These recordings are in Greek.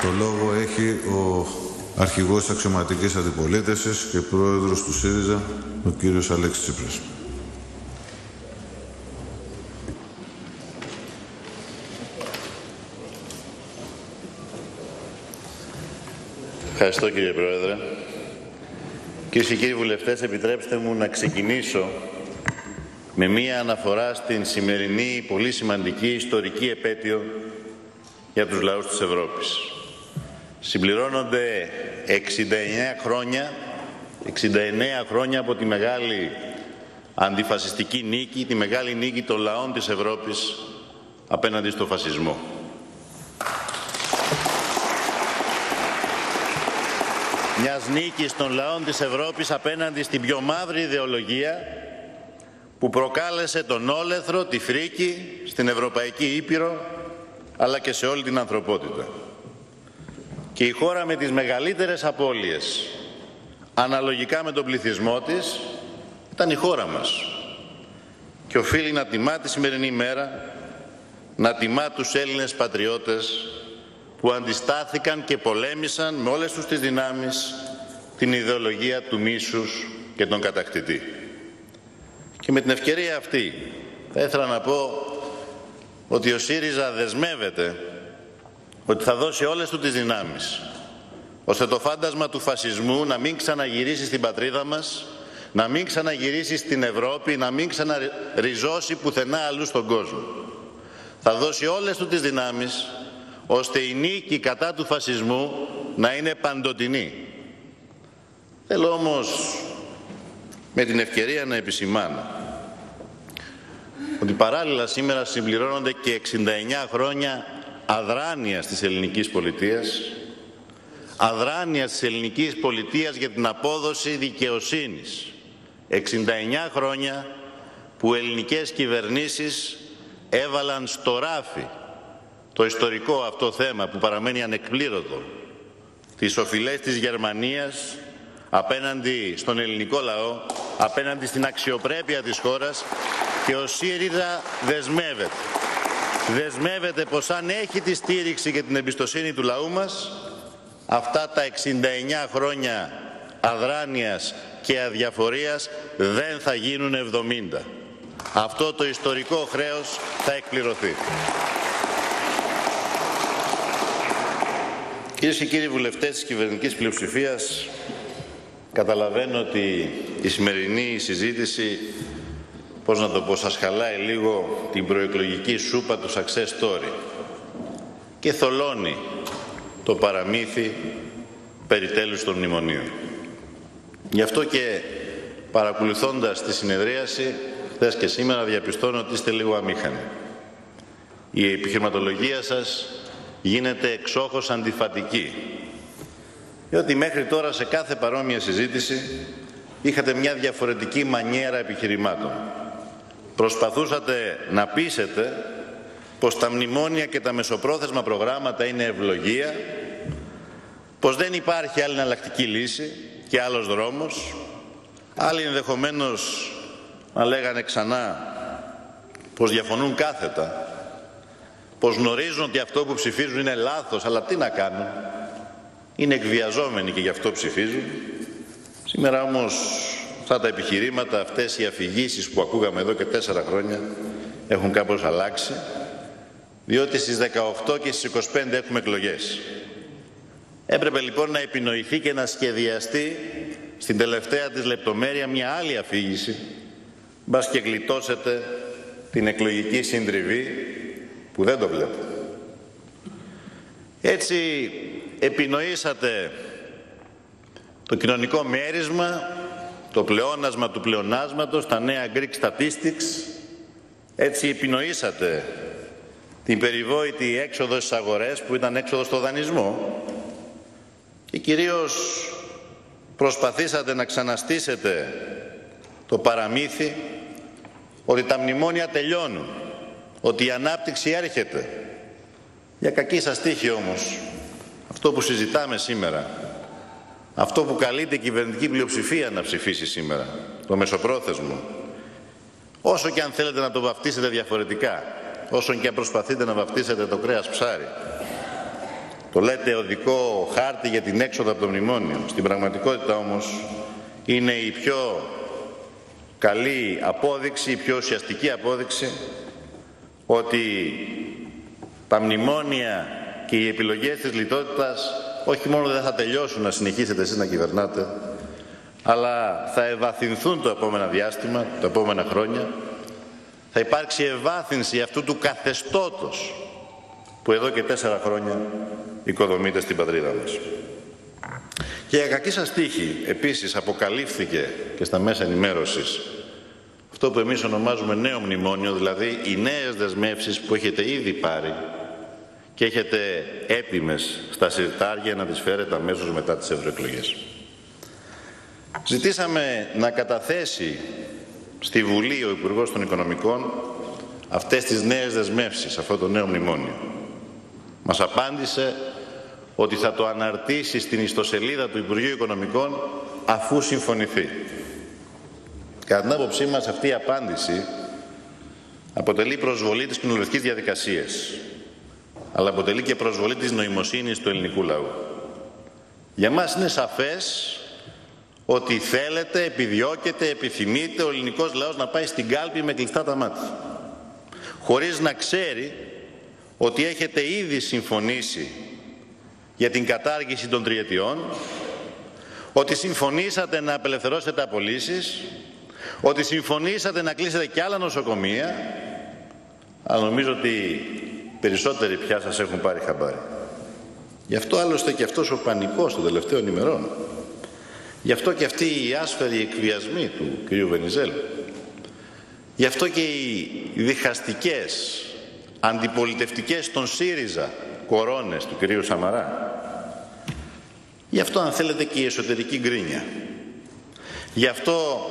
Το λόγο έχει ο αρχηγός αξιωματικής αντιπολίτευσης και πρόεδρος του ΣΥΡΙΖΑ, ο κύριος Αλέξης Τσίπρας. Ευχαριστώ, κύριε Πρόεδρε. Κυρίες και κύριοι βουλευτές, επιτρέψτε μου να ξεκινήσω με μία αναφορά στην σημερινή πολύ σημαντική ιστορική επέτειο για τους λαούς της Ευρώπης. Συμπληρώνονται 69 χρόνια από τη μεγάλη αντιφασιστική νίκη, τη μεγάλη νίκη των λαών της Ευρώπης απέναντι στο φασισμό. Μιας νίκης των λαών της Ευρώπης απέναντι στην πιο μαύρη ιδεολογία που προκάλεσε τον όλεθρο, τη φρίκη στην Ευρωπαϊκή Ήπειρο αλλά και σε όλη την ανθρωπότητα. Και η χώρα με τις μεγαλύτερες απώλειες αναλογικά με τον πληθυσμό της ήταν η χώρα μας. Και οφείλει να τιμά τη σημερινή μέρα, να τιμά τους Έλληνες πατριώτες που αντιστάθηκαν και πολέμησαν με όλες τους τις δυνάμεις την ιδεολογία του μίσους και τον κατακτητή. Και με την ευκαιρία αυτή θα ήθελα να πω ότι ο ΣΥΡΙΖΑ δεσμεύεται ότι θα δώσει όλες του τις δυνάμεις ώστε το φάντασμα του φασισμού να μην ξαναγυρίσει στην πατρίδα μας, να μην ξαναγυρίσει στην Ευρώπη, να μην ξαναριζώσει πουθενά αλλού στον κόσμο. Θα δώσει όλες του τις δυνάμεις ώστε η νίκη κατά του φασισμού να είναι παντοτινή. Θέλω όμως με την ευκαιρία να επισημάνω ότι παράλληλα σήμερα συμπληρώνονται και 69 χρόνια αδράνειας της ελληνικής πολιτείας, αδράνειας της ελληνικής πολιτείας για την απόδοση δικαιοσύνης. 69 χρόνια που ελληνικές κυβερνήσεις έβαλαν στο ράφι το ιστορικό αυτό θέμα που παραμένει ανεκπλήρωτο, τις οφειλές της Γερμανίας απέναντι στον ελληνικό λαό, απέναντι στην αξιοπρέπεια της χώρας, και ο ΣΥΡΙΖΑ δεσμεύεται πως αν έχει τη στήριξη και την εμπιστοσύνη του λαού μας, αυτά τα 69 χρόνια αδράνειας και αδιαφορίας δεν θα γίνουν 70. Αυτό το ιστορικό χρέος θα εκπληρωθεί. Κυρίες και κύριοι βουλευτές της κυβερνητικής πλειοψηφίας, καταλαβαίνω ότι η σημερινή συζήτηση, πώς να το πω, σας χαλάει λίγο την προεκλογική σούπα του success story και θολώνει το παραμύθι περί τέλους των μνημονίων. Γι' αυτό και παρακολουθώντας τη συνεδρίαση χθες και σήμερα διαπιστώνω ότι είστε λίγο αμήχανοι. Η επιχειρηματολογία σας γίνεται εξόχως αντιφατική. Διότι μέχρι τώρα σε κάθε παρόμοια συζήτηση είχατε μια διαφορετική μανιέρα επιχειρημάτων. Προσπαθούσατε να πείσετε πως τα μνημόνια και τα μεσοπρόθεσμα προγράμματα είναι ευλογία, πως δεν υπάρχει άλλη εναλλακτική λύση και άλλος δρόμος. Άλλοι ενδεχομένως να λέγανε ξανά πως διαφωνούν κάθετα, πως γνωρίζουν ότι αυτό που ψηφίζουν είναι λάθος, αλλά τι να κάνουν, είναι εκβιαζόμενοι και γι' αυτό ψηφίζουν. Σήμερα όμως αυτά τα επιχειρήματα, αυτές οι αφηγήσεις που ακούγαμε εδώ και 4 χρόνια έχουν κάπως αλλάξει, διότι στις 18 και στις 25 έχουμε εκλογές. Έπρεπε λοιπόν να επινοηθεί και να σχεδιαστεί στην τελευταία της λεπτομέρεια μια άλλη αφήγηση, μπας και γλιτώσετε την εκλογική συντριβή που δεν το βλέπω. Έτσι επινοήσατε το κοινωνικό μέρισμα, το πλεόνασμα του πλεονάσματος, τα νέα Greek Statistics. Έτσι επινοήσατε την περιβόητη έξοδο στις αγορές που ήταν έξοδο στο δανεισμό και κυρίως προσπαθήσατε να ξαναστήσετε το παραμύθι ότι τα μνημόνια τελειώνουν, ότι η ανάπτυξη έρχεται. Για κακή σας τύχη όμως, αυτό που συζητάμε σήμερα, αυτό που καλείται η κυβερνητική πλειοψηφία να ψηφίσει σήμερα, το μεσοπρόθεσμο, όσο και αν θέλετε να το βαφτίσετε διαφορετικά, όσο και αν προσπαθείτε να βαφτίσετε το κρέας ψάρι, Το λέτε οδικό χάρτη για την έξοδο από το μνημόνιο. Στην πραγματικότητα όμως είναι η πιο καλή απόδειξη, η πιο ουσιαστική απόδειξη ότι τα μνημόνια και οι επιλογές της λιτότητας όχι μόνο δεν θα τελειώσουν να συνεχίσετε εσείς να κυβερνάτε, αλλά θα ευαθυνθούν το επόμενο διάστημα, τα επόμενα χρόνια. Θα υπάρξει ευάθυνση αυτού του καθεστώτος που εδώ και 4 χρόνια οικοδομείται στην πατρίδα μας. Και για κακή σας τύχη, επίσης αποκαλύφθηκε και στα μέσα ενημέρωσης αυτό που εμείς ονομάζουμε νέο μνημόνιο, δηλαδή οι νέες δεσμεύσεις που έχετε ήδη πάρει και έχετε έτοιμες στα συρτάρια να τις φέρετε αμέσως μετά τις ευρωεκλογές. Ζητήσαμε να καταθέσει στη Βουλή ο Υπουργός των Οικονομικών αυτές τις νέες δεσμεύσεις, αυτό το νέο μνημόνιο. Μας απάντησε ότι θα το αναρτήσει στην ιστοσελίδα του Υπουργείου Οικονομικών αφού συμφωνηθεί. Κατά την άποψή μας αυτή η απάντηση αποτελεί προσβολή της κοινοβουλευτικής διαδικασίας, αλλά αποτελεί και προσβολή της νοημοσύνης του ελληνικού λαού. Για μας είναι σαφές ότι θέλετε, επιδιώκετε, επιθυμείτε ο ελληνικός λαός να πάει στην κάλπη με κλειστά τα μάτια, χωρίς να ξέρει ότι έχετε ήδη συμφωνήσει για την κατάργηση των τριετιών, ότι συμφωνήσατε να απελευθερώσετε απολύσεις, ότι συμφωνήσατε να κλείσετε και άλλα νοσοκομεία, αλλά νομίζω ότι περισσότεροι πια σας έχουν πάρει χαμπάρι. Γι' αυτό άλλωστε και αυτός ο πανικός των τελευταίων ημερών. Γι' αυτό και αυτοί οι άσφαιροι εκβιασμοί του κ. Βενιζέλου. Γι' αυτό και οι διχαστικές, αντιπολιτευτικές των ΣΥΡΙΖΑ κορώνες του κ. Σαμαρά. Γι' αυτό αν θέλετε και η εσωτερική γκρίνια. Γι' αυτό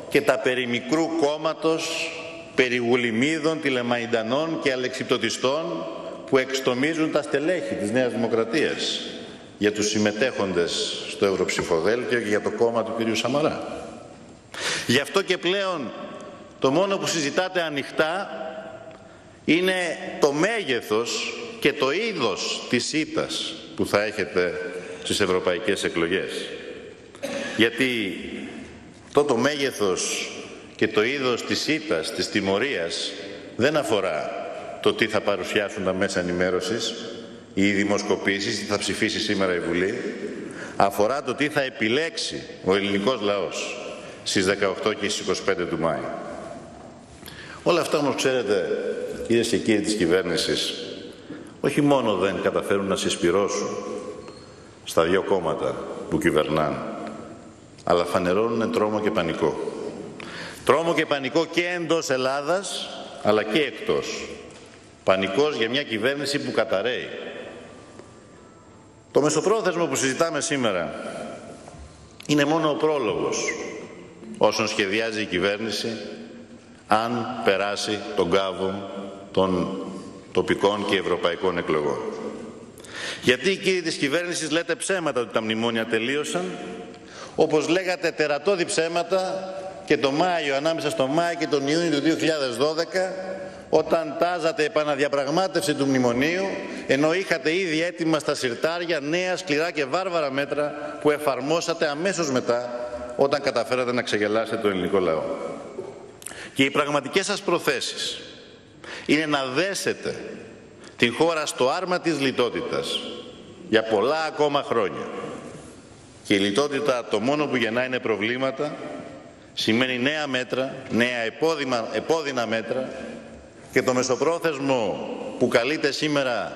και τα περί μικρού κόμματος, περί γουλημίδων, τηλεμαϊντανών και αλεξιπτωτιστών που εξτομίζουν τα στελέχη της Νέας Δημοκρατίας για τους συμμετέχοντες στο Ευρωψηφοδέλτιο και για το κόμμα του κ. Σαμαρά. Γι' αυτό και πλέον το μόνο που συζητάτε ανοιχτά είναι το μέγεθος και το είδος της ήττας που θα έχετε στις ευρωπαϊκές εκλογές. Γιατί το μέγεθος και το είδος της ήττας, της τιμωρίας δεν αφορά το τι θα παρουσιάσουν τα μέσα ενημέρωσης ή οι δημοσκοπήσεις, τι θα ψηφίσει σήμερα η Βουλή, αφορά το τι θα επιλέξει ο ελληνικός λαός στις 18 και στις 25 του Μάη. Όλα αυτά όμως ξέρετε, κυρίες και κύριοι της κυβέρνησης, όχι μόνο δεν καταφέρουν να συσπυρώσουν στα δύο κόμματα που κυβερνάνε, αλλά φανερώνουν τρόμο και πανικό. Τρόμο και πανικό και εντός Ελλάδας, αλλά και εκτός. Πανικός για μια κυβέρνηση που καταρρέει. Το μεσοπρόθεσμο που συζητάμε σήμερα είναι μόνο ο πρόλογος όσων σχεδιάζει η κυβέρνηση αν περάσει τον κάβο των τοπικών και ευρωπαϊκών εκλογών. Γιατί οι κύριοι της κυβέρνησης λέτε ψέματα ότι τα μνημόνια τελείωσαν, όπως λέγατε τερατώδη ψέματα και το Μάιο, ανάμεσα στο Μάιο και τον Ιούνιο του 2012, όταν τάζατε επαναδιαπραγμάτευση του μνημονίου, ενώ είχατε ήδη έτοιμα στα συρτάρια νέα σκληρά και βάρβαρα μέτρα που εφαρμόσατε αμέσως μετά, όταν καταφέρατε να ξεγελάσετε το ελληνικό λαό. Και οι πραγματικές σας προθέσεις είναι να δέσετε την χώρα στο άρμα της λιτότητας για πολλά ακόμα χρόνια. Και η λιτότητα το μόνο που γεννά είναι προβλήματα, σημαίνει νέα μέτρα, νέα επώδυνα μέτρα, και το μεσοπρόθεσμο που καλείται σήμερα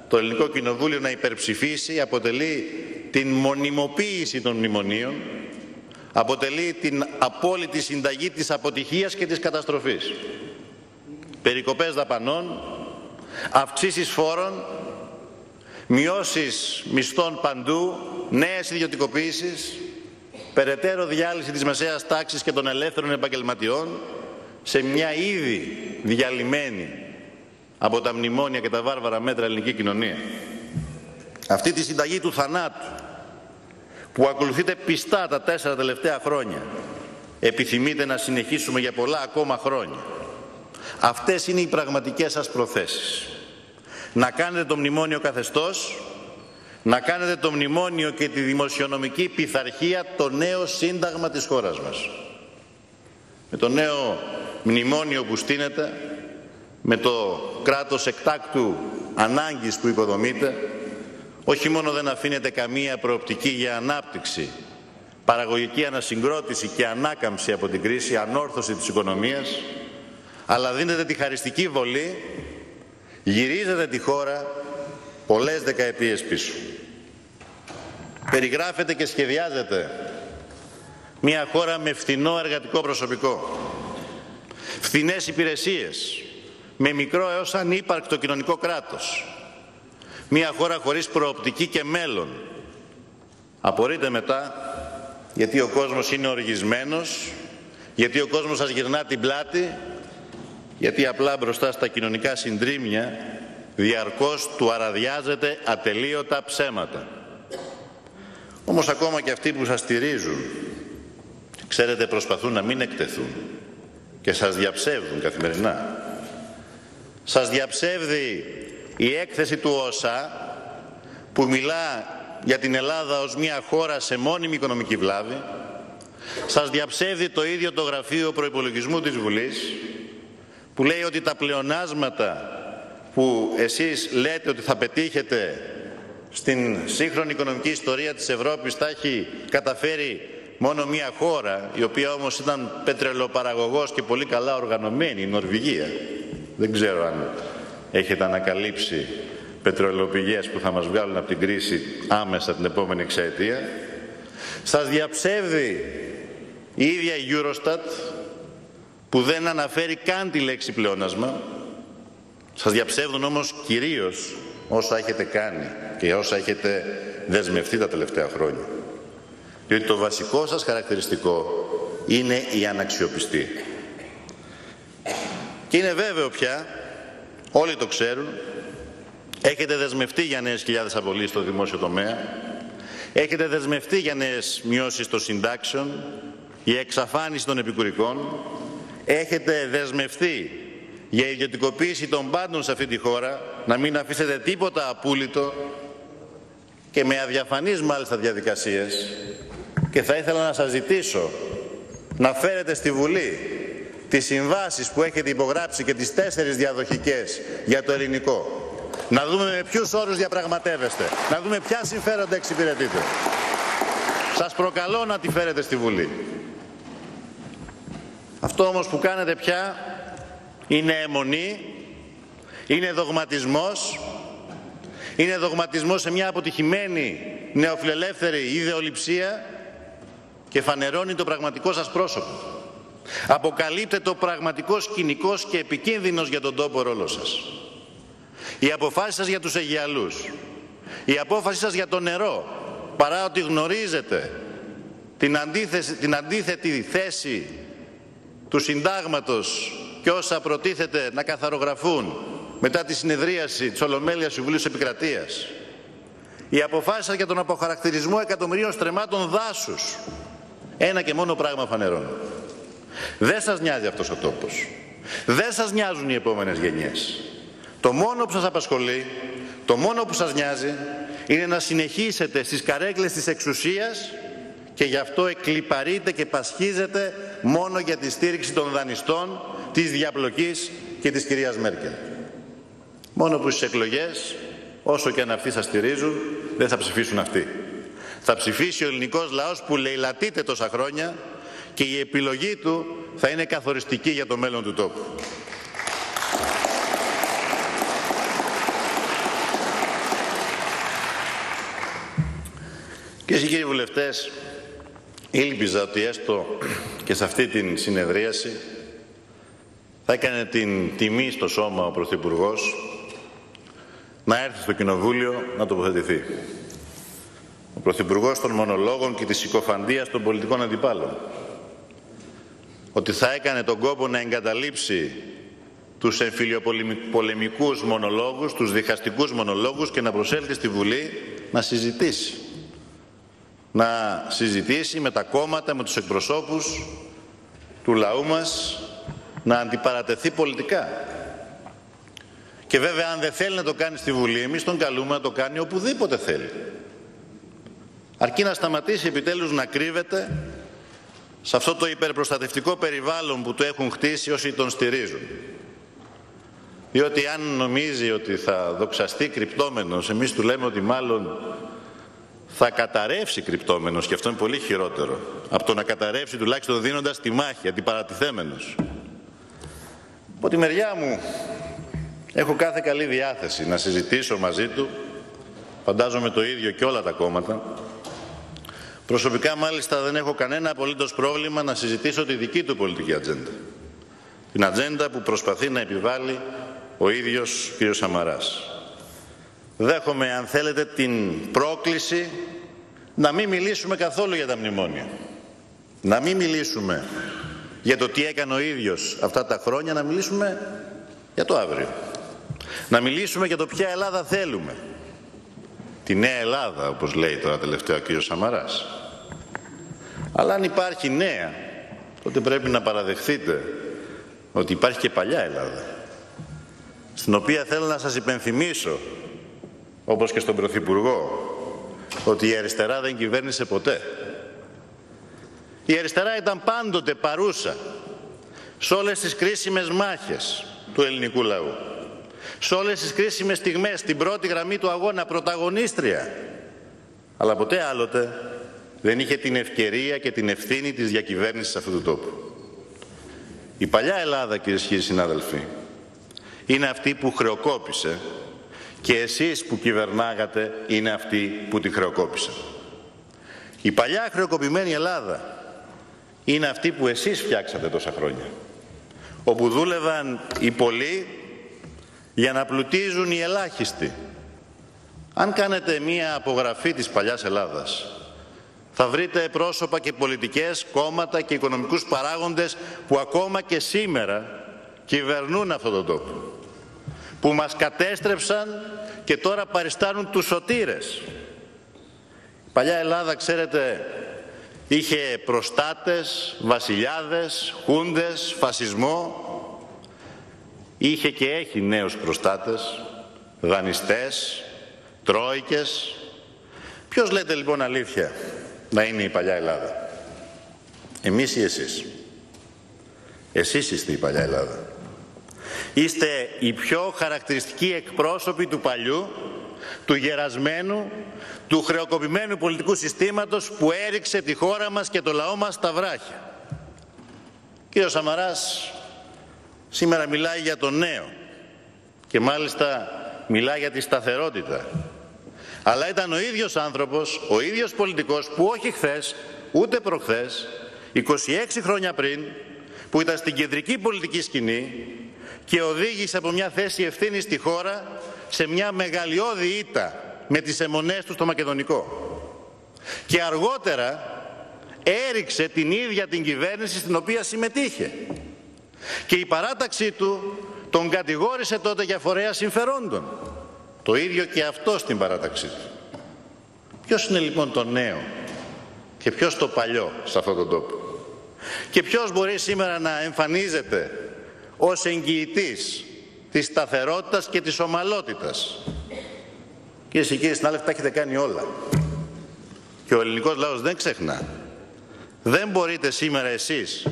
το Ελληνικό Κοινοβούλιο να υπερψηφίσει αποτελεί την μονιμοποίηση των μνημονίων, αποτελεί την απόλυτη συνταγή της αποτυχίας και της καταστροφής. Περικοπές δαπανών, αυξήσεις φόρων, μειώσεις μισθών παντού, νέες ιδιωτικοποίησεις, περαιτέρω διάλυση της μεσαίας τάξης και των ελεύθερων επαγγελματιών σε μια ήδη διαλυμένη από τα μνημόνια και τα βάρβαρα μέτρα ελληνική κοινωνία. Αυτή τη συνταγή του θανάτου που ακολουθείτε πιστά τα 4 τελευταία χρόνια, επιθυμείτε να συνεχίσουμε για πολλά ακόμα χρόνια. Αυτές είναι οι πραγματικές σας προθέσεις. Να κάνετε το μνημόνιο καθεστώς, να κάνετε το μνημόνιο και τη δημοσιονομική πειθαρχία το νέο σύνταγμα της χώρας μας. Με το νέο μνημόνιο που στείνεται, με το κράτος εκτάκτου ανάγκης που υποδομείται, όχι μόνο δεν αφήνεται καμία προοπτική για ανάπτυξη, παραγωγική ανασυγκρότηση και ανάκαμψη από την κρίση, ανόρθωση της οικονομίας, αλλά δίνετε τη χαριστική βολή, γυρίζετε τη χώρα πολλές δεκαετίες πίσω. Περιγράφετε και σχεδιάζετε μια χώρα με φθηνό εργατικό προσωπικό, φθηνές υπηρεσίες, με μικρό έως ανύπαρκτο κοινωνικό κράτος. Μια χώρα χωρίς προοπτική και μέλλον. Απορείτε μετά γιατί ο κόσμος είναι οργισμένος, γιατί ο κόσμος σας γυρνά την πλάτη, γιατί απλά μπροστά στα κοινωνικά συντρίμμια διαρκώς του αραδιάζετε ατελείωτα ψέματα. Όμως ακόμα και αυτοί που σας στηρίζουν, ξέρετε, προσπαθούν να μην εκτεθούν και σας διαψεύδουν καθημερινά. Σας διαψεύδει η έκθεση του ΩΣΑ που μιλά για την Ελλάδα ως μια χώρα σε μόνιμη οικονομική βλάβη. Σας διαψεύδει το ίδιο το Γραφείο Προϋπολογισμού της Βουλής που λέει ότι τα πλεονάσματα που εσείς λέτε ότι θα πετύχετε στην σύγχρονη οικονομική ιστορία της Ευρώπης τα έχει καταφέρει μόνο μία χώρα, η οποία όμως ήταν πετρελοπαραγωγός και πολύ καλά οργανωμένη, η Νορβηγία. Δεν ξέρω αν έχετε ανακαλύψει πετρελαιοπηγές που θα μας βγάλουν από την κρίση άμεσα την επόμενη εξαετία. Σας διαψεύδει η ίδια η Eurostat που δεν αναφέρει καν τη λέξη πλεόνασμα. Σας διαψεύδουν όμως κυρίως όσα έχετε κάνει και όσα έχετε δεσμευτεί τα τελευταία χρόνια. Διότι το βασικό σας χαρακτηριστικό είναι η αναξιοπιστία. Και είναι βέβαιο πια, όλοι το ξέρουν, έχετε δεσμευτεί για νέες χιλιάδες απολύσεις στο δημόσιο τομέα, έχετε δεσμευτεί για νέες μειώσεις των συντάξεων, για εξαφάνιση των επικουρικών, έχετε δεσμευτεί για ιδιωτικοποίηση των πάντων σε αυτή τη χώρα, να μην αφήσετε τίποτα απούλητο και με αδιαφανείς μάλιστα διαδικασίες. Και θα ήθελα να σας ζητήσω να φέρετε στη Βουλή τις συμβάσεις που έχετε υπογράψει και τις 4 διαδοχικές για το ελληνικό. Να δούμε με ποιους όρους διαπραγματεύεστε, να δούμε ποια συμφέροντα εξυπηρετείτε. Σας προκαλώ να τη φέρετε στη Βουλή. Αυτό όμως που κάνετε πια είναι αιμονή, είναι δογματισμός, είναι δογματισμός σε μια αποτυχημένη νεοφιλελεύθερη ιδεολειψία και φανερώνει το πραγματικό σας πρόσωπο. Αποκαλύπτεται ο πραγματικός σκηνικός και επικίνδυνος για τον τόπο ρόλο σας. Η αποφάση σας για τους Αιγιαλούς, η απόφαση σας για το νερό, παρά ότι γνωρίζετε την αντίθετη θέση του συντάγματος και όσα προτίθεται να καθαρογραφούν μετά τη συνεδρίαση της Ολομέλειας Συμβουλίου Επικρατείας, η αποφάση σας για τον αποχαρακτηρισμό εκατομμυρίων στρεμμάτων δάσους, ένα και μόνο πράγμα φανερώνει. Δεν σας νοιάζει αυτός ο τόπος. Δεν σας νοιάζουν οι επόμενες γενιές. Το μόνο που σας απασχολεί, το μόνο που σας νοιάζει, είναι να συνεχίσετε στις καρέκλες της εξουσίας και γι' αυτό εκλιπαρείτε και πασχίζετε μόνο για τη στήριξη των δανειστών, της διαπλοκής και της κυρίας Μέρκελ. Μόνο που στις εκλογές, όσο και αν αυτοί σας στηρίζουν, δεν θα ψηφίσουν αυτοί. Θα ψηφίσει ο ελληνικός λαός που λαιλατείται τόσα χρόνια και η επιλογή του θα είναι καθοριστική για το μέλλον του τόπου. Κυρίες και κύριοι βουλευτές, ήλπιζα ότι έστω και σε αυτή την συνεδρίαση θα έκανε την τιμή στο σώμα ο Πρωθυπουργός να έρθει στο Κοινοβούλιο να τοποθετηθεί. Ο Πρωθυπουργός των μονολόγων και της συκοφαντίας των πολιτικών αντιπάλων. Ότι θα έκανε τον κόπο να εγκαταλείψει τους εμφυλιοπολεμικούς μονολόγους, τους διχαστικούς μονολόγους και να προσέλθει στη Βουλή να συζητήσει. Να συζητήσει με τα κόμματα, με τους εκπροσώπους του λαού μας, να αντιπαρατεθεί πολιτικά. Και βέβαια αν δεν θέλει να το κάνει στη Βουλή, εμείς τον καλούμε να το κάνει οπουδήποτε θέλει. Αρκεί να σταματήσει επιτέλους να κρύβεται σε αυτό το υπερπροστατευτικό περιβάλλον που το έχουν χτίσει όσοι τον στηρίζουν. Διότι αν νομίζει ότι θα δοξαστεί κρυπτόμενος, εμείς του λέμε ότι μάλλον θα καταρρεύσει κρυπτόμενος, και αυτό είναι πολύ χειρότερο από το να καταρρεύσει τουλάχιστον δίνοντας τη μάχη, αντιπαρατηθέμενος. Από τη μεριά μου έχω κάθε καλή διάθεση να συζητήσω μαζί του, φαντάζομαι το ίδιο και όλα τα κόμματα. Προσωπικά μάλιστα δεν έχω κανένα απολύτως πρόβλημα να συζητήσω τη δική του πολιτική ατζέντα. Την ατζέντα που προσπαθεί να επιβάλλει ο ίδιος κ. Σαμαράς. Δέχομαι, αν θέλετε, την πρόκληση να μην μιλήσουμε καθόλου για τα μνημόνια. Να μην μιλήσουμε για το τι έκανε ο ίδιος αυτά τα χρόνια, να μιλήσουμε για το αύριο. Να μιλήσουμε για το ποια Ελλάδα θέλουμε. Τη νέα Ελλάδα, όπως λέει τώρα τελευταία ο κ. Σαμαράς. Αλλά αν υπάρχει νέα, τότε πρέπει να παραδεχθείτε ότι υπάρχει και παλιά Ελλάδα, στην οποία θέλω να σας υπενθυμίσω, όπως και στον Πρωθυπουργό, ότι η αριστερά δεν κυβέρνησε ποτέ. Η αριστερά ήταν πάντοτε παρούσα σε όλες τις κρίσιμες μάχες του ελληνικού λαού. Σε όλες τις κρίσιμες στιγμές, στην πρώτη γραμμή του αγώνα, πρωταγωνίστρια. Αλλά ποτέ άλλοτε δεν είχε την ευκαιρία και την ευθύνη της διακυβέρνησης αυτού του τόπου. Η παλιά Ελλάδα, κυρίες και κύριοι συνάδελφοι, είναι αυτή που χρεοκόπησε, και εσείς που κυβερνάγατε είναι αυτοί που τη χρεοκόπησαν. Η παλιά χρεοκοπημένη Ελλάδα είναι αυτή που εσείς φτιάξατε τόσα χρόνια, όπου δούλευαν οι πολλοί για να πλουτίζουν οι ελάχιστοι. Αν κάνετε μία απογραφή της παλιάς Ελλάδας, θα βρείτε πρόσωπα και πολιτικές, κόμματα και οικονομικούς παράγοντες που ακόμα και σήμερα κυβερνούν αυτόν τον τόπο, που μας κατέστρεψαν και τώρα παριστάνουν τους σωτήρες. Η παλιά Ελλάδα, ξέρετε, είχε προστάτες, βασιλιάδες, χούντες, φασισμό. Είχε και έχει νέους προστάτες, δανειστές, τρόικες. Ποιος, λέτε λοιπόν, αλήθεια να είναι η παλιά Ελλάδα? Εμείς ή εσείς? Εσείς είστε η παλιά Ελλάδα. Είστε οι πιο χαρακτηριστικοί εκπρόσωποι του παλιού, του γερασμένου, του χρεοκοπημένου πολιτικού συστήματος που έριξε τη χώρα μας και το λαό μας στα βράχια. Κύριος Σαμαράς σήμερα μιλάει για το νέο και μάλιστα μιλάει για τη σταθερότητα. Αλλά ήταν ο ίδιος άνθρωπος, ο ίδιος πολιτικός που όχι χθες, ούτε προχθές, 26 χρόνια πριν, που ήταν στην κεντρική πολιτική σκηνή και οδήγησε από μια θέση ευθύνης στη χώρα σε μια μεγαλειώδη ήττα με τις αιμονές του στο Μακεδονικό. Και αργότερα έριξε την ίδια την κυβέρνηση στην οποία συμμετείχε. Και η παράταξή του τον κατηγόρησε τότε για φορέα συμφερόντων. Το ίδιο και αυτό στην παράταξή του. Ποιος είναι λοιπόν το νέο και ποιος το παλιό σε αυτόν τον τόπο? Και ποιος μπορεί σήμερα να εμφανίζεται ως εγγυητής της σταθερότητας και της ομαλότητας? Κυρίες και κύριοι συνάδελφοι, τα έχετε κάνει όλα. Και ο ελληνικός λαός δεν ξεχνά. Δεν μπορείτε σήμερα εσείς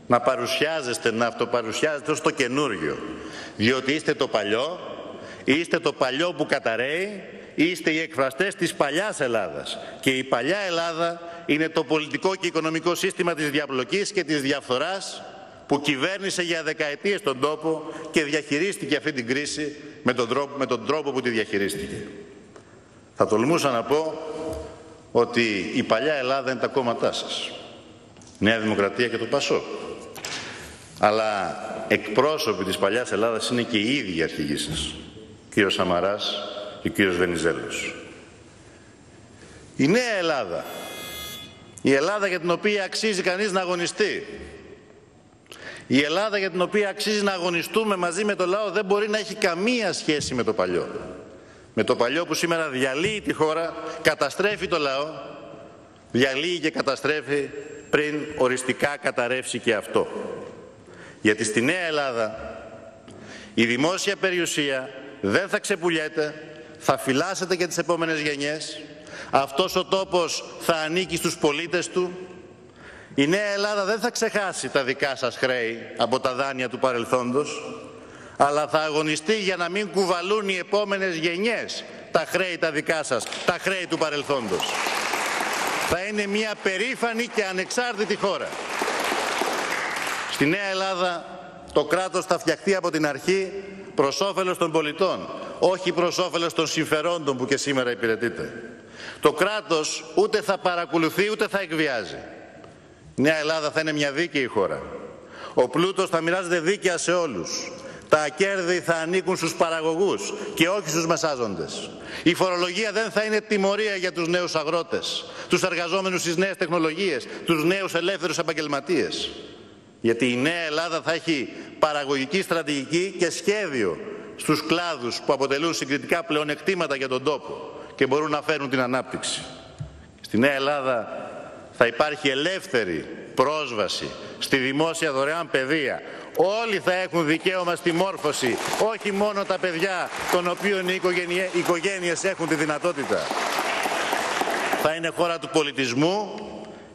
να παρουσιάζεστε, να αυτοπαρουσιάζεστε ως το καινούργιο, διότι είστε το παλιό, είστε το παλιό που καταραίει, είστε οι εκφραστές της παλιάς Ελλάδας. Και η παλιά Ελλάδα είναι το πολιτικό και οικονομικό σύστημα της διαπλοκής και της διαφθοράς που κυβέρνησε για δεκαετίες τον τόπο και διαχειρίστηκε αυτή την κρίση με τον τρόπο που τη διαχειρίστηκε. Θα τολμούσα να πω ότι η παλιά Ελλάδα είναι τα κόμματά σας, Νέα Δημοκρατία και το ΠΑΣΟΚ. Αλλά εκπρόσωποι της παλιάς Ελλάδας είναι και οι ίδιοι αρχηγοί σας, κύριος Σαμαράς και κύριος Βενιζέλος. Η νέα Ελλάδα, η Ελλάδα για την οποία αξίζει κανείς να αγωνιστεί, η Ελλάδα για την οποία αξίζει να αγωνιστούμε μαζί με το λαό, δεν μπορεί να έχει καμία σχέση με το παλιό. Με το παλιό που σήμερα διαλύει τη χώρα, καταστρέφει το λαό, διαλύει και καταστρέφει πριν οριστικά καταρρεύσει και αυτό. Γιατί στη νέα Ελλάδα Η δημόσια περιουσία δεν θα ξεπουλιέται, θα φυλάσσεται για τις επόμενες γενιές. Αυτός ο τόπος θα ανήκει στους πολίτες του. Η Νέα Ελλάδα δεν θα ξεχάσει τα δικά σας χρέη από τα δάνεια του παρελθόντος, αλλά θα αγωνιστεί για να μην κουβαλούν οι επόμενες γενιές τα χρέη τα δικά σας, τα χρέη του παρελθόντος. Θα είναι μια περήφανη και ανεξάρτητη χώρα. Στη Νέα Ελλάδα το κράτος θα φτιαχτεί από την αρχή προς όφελος των πολιτών, όχι προς όφελος των συμφερόντων που και σήμερα υπηρετείται. Το κράτος ούτε θα παρακολουθεί ούτε θα εκβιάζει. Η Νέα Ελλάδα θα είναι μια δίκαιη χώρα. Ο πλούτος θα μοιράζεται δίκαια σε όλους. Τα κέρδη θα ανήκουν στους παραγωγούς και όχι στους μεσάζοντες. Η φορολογία δεν θα είναι τιμωρία για τους νέους αγρότες, τους εργαζόμενους στις νέες τεχνολογίες, τους νέους ελεύθερους επαγγελματίες. Γιατί η Νέα Ελλάδα θα έχει παραγωγική στρατηγική και σχέδιο στους κλάδους που αποτελούν συγκριτικά πλεονεκτήματα για τον τόπο και μπορούν να φέρουν την ανάπτυξη. Στη Νέα Ελλάδα θα υπάρχει ελεύθερη πρόσβαση στη δημόσια δωρεάν παιδεία. Όλοι θα έχουν δικαίωμα στη μόρφωση, όχι μόνο τα παιδιά των οποίων οι οικογένειες έχουν τη δυνατότητα. Θα είναι χώρα του πολιτισμού,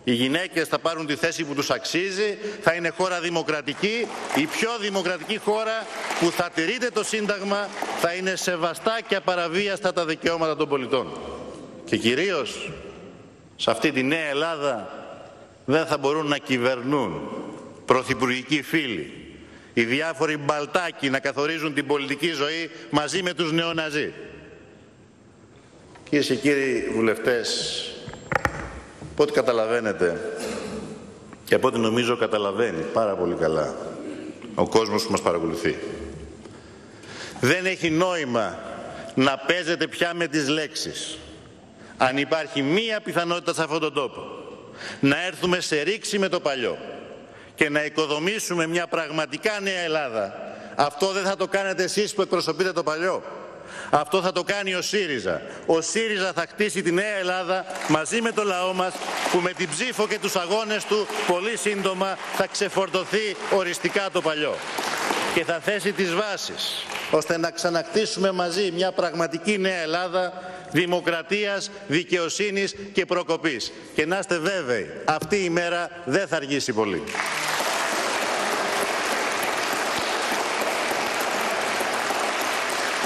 οι γυναίκες θα πάρουν τη θέση που τους αξίζει, θα είναι χώρα δημοκρατική, η πιο δημοκρατική χώρα που θα τηρείται το Σύνταγμα, θα είναι σεβαστά και απαραβίαστα τα δικαιώματα των πολιτών. Και κυρίως σε αυτή τη Νέα Ελλάδα δεν θα μπορούν να κυβερνούν πρωθυπουργικοί φίλοι, οι διάφοροι μπαλτάκοι να καθορίζουν την πολιτική ζωή μαζί με τους νεοναζί. Κυρίες και κύριοι βουλευτές, από ό,τι καταλαβαίνετε και από ό,τι νομίζω καταλαβαίνει πάρα πολύ καλά ο κόσμος που μας παρακολουθεί, δεν έχει νόημα να παίζετε πια με τις λέξεις. Αν υπάρχει μία πιθανότητα σε αυτόν τον τόπο να έρθουμε σε ρήξη με το παλιό και να οικοδομήσουμε μια πραγματικά νέα Ελλάδα, αυτό δεν θα το κάνετε εσείς που εκπροσωπείτε το παλιό. Αυτό θα το κάνει ο ΣΥΡΙΖΑ. Ο ΣΥΡΙΖΑ θα χτίσει τη Νέα Ελλάδα μαζί με το λαό μας, που με την ψήφο και τους αγώνες του πολύ σύντομα θα ξεφορτωθεί οριστικά το παλιό και θα θέσει τις βάσεις ώστε να ξανακτήσουμε μαζί μια πραγματική Νέα Ελλάδα δημοκρατίας, δικαιοσύνης και προκοπής. Και να είστε βέβαιοι, αυτή η μέρα δεν θα αργήσει πολύ.